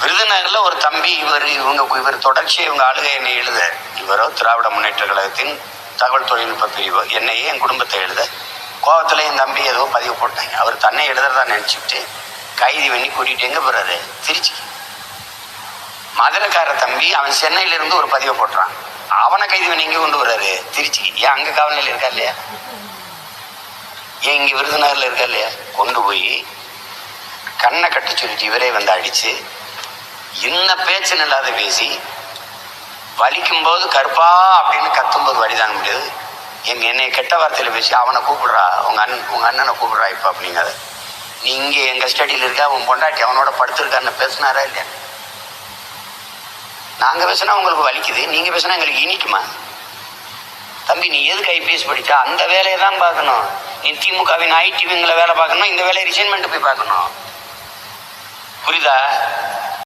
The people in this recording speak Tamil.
விருதுநகர்ல ஒரு தம்பி இவர் தொடர்ச்சியை இவங்க ஆளுகை என்னை எழுத, இவரோ திராவிட முன்னேற்ற கழகத்தின் தகவல் தொழில்நுட்ப பிரிவு என்னையே என் குடும்பத்தை எழுத கோவத்துல என் தம்பி ஏதோ பதிவு போட்டாங்க. அவர் தன்னை எழுதுறதா நினைச்சுட்டு கைது பண்ணி கூட்டிட்டு எங்க போறாரு, திருச்சி. மதுரைக்கார தம்பி அவன் சென்னையில இருந்து ஒரு பதிவை போட்டுறான், அவனை கைது பண்ணி எங்க கொண்டு வர்றாரு, திருச்சி. ஏன் அங்க காவல் நிலையம் இருக்கா இல்லையா, ஏன் இங்க விருதுநகர்ல இருக்கா இல்லையா, கொண்டு போய் கண்ணை கட்ட சொல்லிட்டு இவரே வந்து அடிச்சு இன்ன பேச்சு இல்லாத பேசி வலிக்கும் போது கருப்பா அப்படின்னு கத்தும்போது வழிதாங்க முடியாது. என்னை கெட்ட வார்த்தையில பேசி அவனை கூப்பிடுறா, உங்க அண்ணனை கூப்பிடுறா இப்ப அப்படிங்கிறத. நீ இங்க எங்க ஸ்டடியில் இருக்க, அவன் பொண்டாட்டி அவனோட படுத்திருக்கான்னு பேசினாரா இல்லையா? நாங்க பேசினா உங்களுக்கு வலிக்குது, நீங்க பேசினா எங்களுக்கு இனிக்குமா? தம்பி நீ எதுக்கு ஐபிஎஸ் படிச்சா? அந்த வேலையை தான் பார்க்கணும். நீ திமுகவின் ஐடி விங்கில் வேலை பார்க்கணும், இந்த வேலையை ரிசைன்மெண்ட் போய் பார்க்கணும். புரியுதா?